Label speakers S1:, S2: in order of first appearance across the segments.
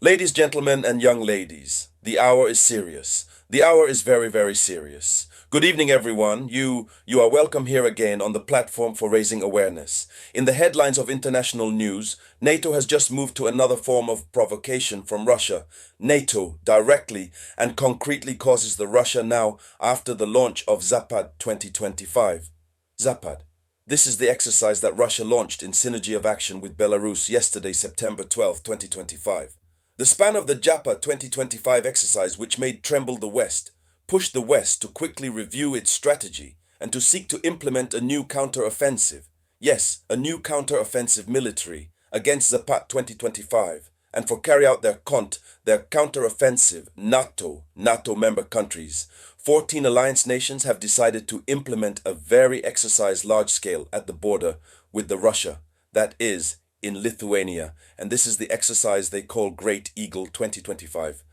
S1: Ladies, gentlemen, and young ladies, the hour is serious. The hour is very, very serious. Good evening, everyone. You are welcome here again on the platform for raising awareness. In the headlines of international news, NATO has just moved to another form of provocation from Russia. NATO directly and concretely causes the Russia now after the launch of Zapad 2025. Zapad. This is the exercise that Russia launched in synergy of action with Belarus yesterday, September 12, 2025. The span of the Japa 2025 exercise, which made tremble the West, pushed the West to quickly review its strategy and to seek to implement a new counter-offensive. Yes, a new counter-offensive military against Zapad 2025, and for carry out their counter-offensive NATO member countries. 14 alliance nations have decided to implement a very exercise large scale at the border with the Russia, that is, in Lithuania, and this is the exercise they call Great Eagle 2025.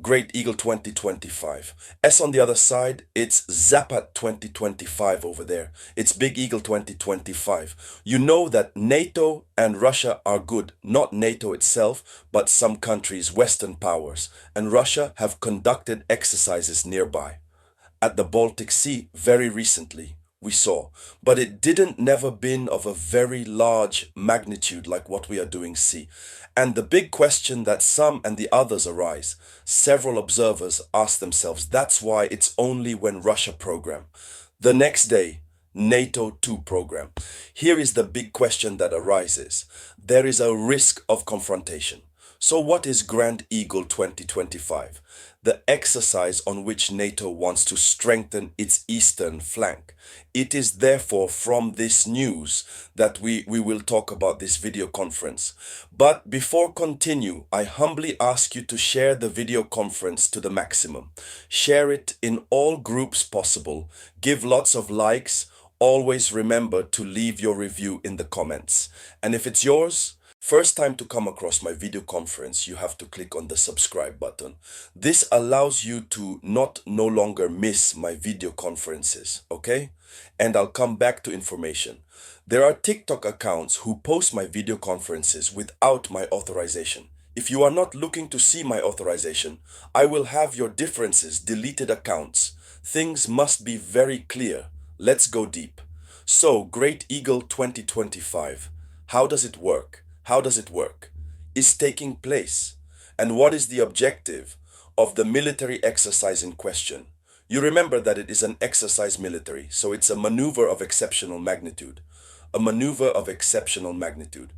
S1: Great Eagle 2025. S on the other side, it's Zapad 2025 over there. It's Big Eagle 2025. You know that NATO and Russia are good, not NATO itself, but some countries, Western powers, and Russia have conducted exercises nearby. At the Baltic Sea very recently, we saw, but it didn't never been of a very large magnitude like what we are doing see. And the big question that some and the others arise, several observers ask themselves, that's why it's only when Russia program. The next day, NATO 2 program. Here is the big question that arises. There is a risk of confrontation. So what is Grand Eagle 2025? The exercise on which NATO wants to strengthen its eastern flank. It is therefore from this news that we will talk about this video conference. But before continue, I humbly ask you to share the video conference to the maximum. Share it in all groups possible. Give lots of likes. Always remember to leave your review in the comments. And if it's yours, first time to come across my video conference, you have to click on the subscribe button. This allows you to no longer miss my video conferences, okay? And I'll come back to information. There are TikTok accounts who post my video conferences without my authorization. If you are not looking to see my authorization, I will have your differences deleted accounts. Things must be very clear. Let's go deep. So, Great Eagle 2025. How does it work? How does it work? Is taking place? And what is the objective of the military exercise in question? You remember that it is an exercise military, so it's a maneuver of exceptional magnitude. A maneuver of exceptional magnitude.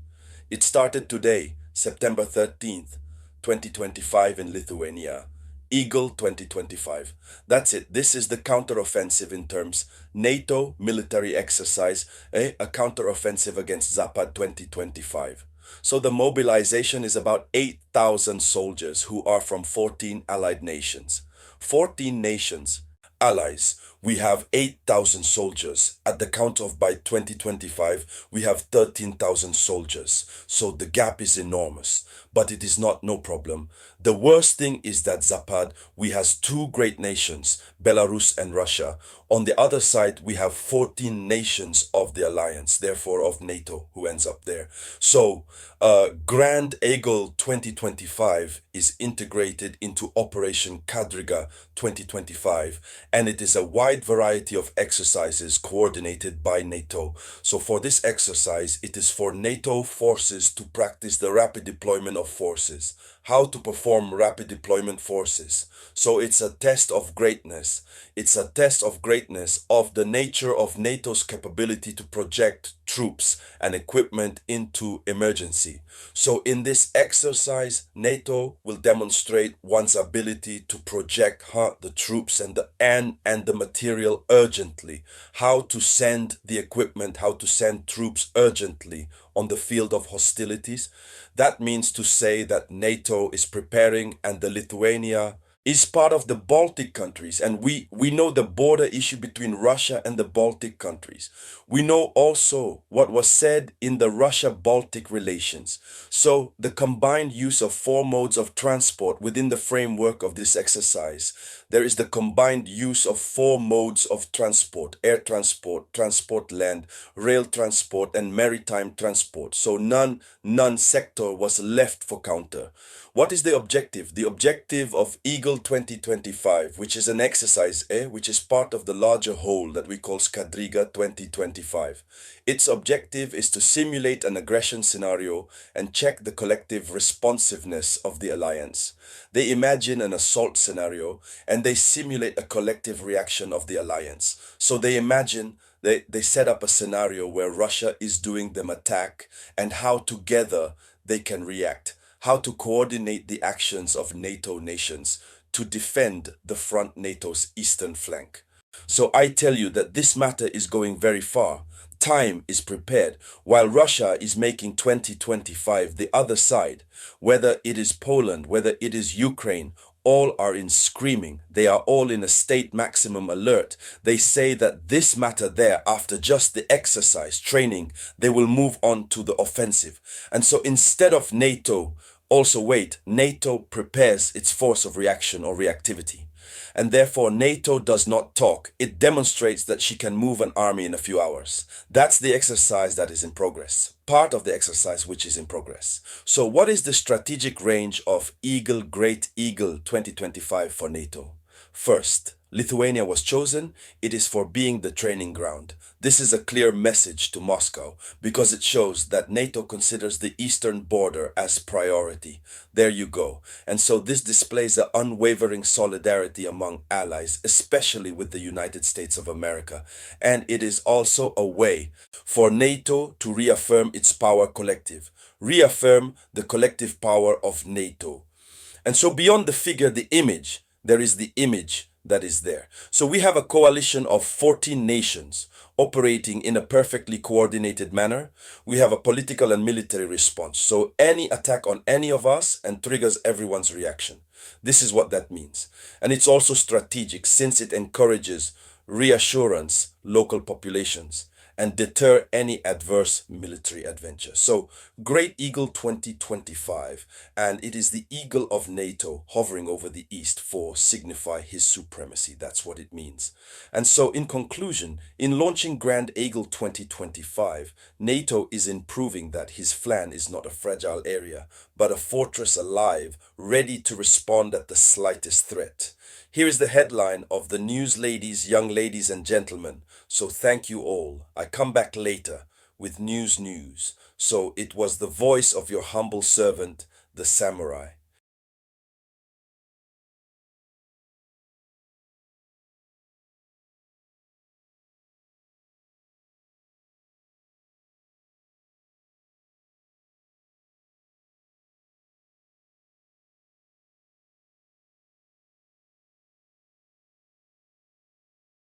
S1: It started today, September 13th, 2025 in Lithuania. Eagle 2025. That's it. This is the counteroffensive in terms NATO military exercise, a counteroffensive against Zapad 2025. So the mobilization is about 8,000 soldiers who are from 14 allied nations. 14 nations, allies. We have 8,000 soldiers. At the count of by 2025, we have 13,000 soldiers. So the gap is enormous, but it is not no problem. The worst thing is that Zapad, we has two great nations, Belarus and Russia. On the other side, we have 14 nations of the alliance, therefore of NATO, who ends up there. So Grand Eagle 2025 is integrated into Operation Kadriga 2025, and it is a wide variety of exercises coordinated by NATO. So for this exercise, it is for NATO forces to practice the rapid deployment of forces, how to perform rapid deployment forces. So it's a test of greatness. It's a test of greatness of the nature of NATO's capability to project troops and equipment into emergency. So in this exercise, NATO will demonstrate one's ability to project the troops and the material urgently, how to send the equipment, how to send troops urgently on the field of hostilities. That means to say that NATO is preparing, and the Lithuania is part of the Baltic countries, and we know the border issue between Russia and the Baltic countries. We know also what was said in the Russia-Baltic relations. So the combined use of four modes of transport within the framework of this exercise, there is the combined use of four modes of transport: air transport, transport land, rail transport, and maritime transport. So none sector was left for counter. What is the objective? The objective of Eagle 2025, which is an exercise, which is part of the larger whole that we call Skadriga 2025. Its objective is to simulate an aggression scenario and check the collective responsiveness of the alliance. They imagine an assault scenario and they simulate a collective reaction of the alliance. So they imagine they set up a scenario where Russia is doing them attack and how together they can react, how to coordinate the actions of NATO nations to defend the front NATO's eastern flank. So I tell you that this matter is going very far. Time is prepared while Russia is making 2025 the other side, whether it is Poland, whether it is Ukraine, all are in screaming. They are all in a state maximum alert. They say that this matter there, after just the exercise training, they will move on to the offensive. And so instead of NATO, also wait, NATO prepares its force of reaction or reactivity. And therefore, NATO does not talk. It demonstrates that she can move an army in a few hours. That's the exercise that is in progress. Part of the exercise which is in progress. So what is the strategic range of Great Eagle 2025 for NATO? First, Lithuania was chosen. It is for being the training ground. This is a clear message to Moscow because it shows that NATO considers the eastern border as priority. There you go. And so this displays an unwavering solidarity among allies, especially with the United States of America. And it is also a way for NATO to reaffirm its power collective, reaffirm the collective power of NATO. And so beyond the figure, the image, there is the image that is there. So we have a coalition of 14 nations operating in a perfectly coordinated manner. We have a political and military response. So any attack on any of us and triggers everyone's reaction. This is what that means. And it's also strategic since it encourages reassurance local populations and deter any adverse military adventure. So, Great Eagle 2025, and it is the eagle of NATO hovering over the east for signify his supremacy. That's what it means. And so, in conclusion, in launching Grand Eagle 2025, NATO is proving that his flank is not a fragile area, but a fortress alive, ready to respond at the slightest threat. Here is the headline of the news, ladies, young ladies and gentlemen. So thank you all. I come back later with news. So it was the voice of your humble servant, the Samouraï.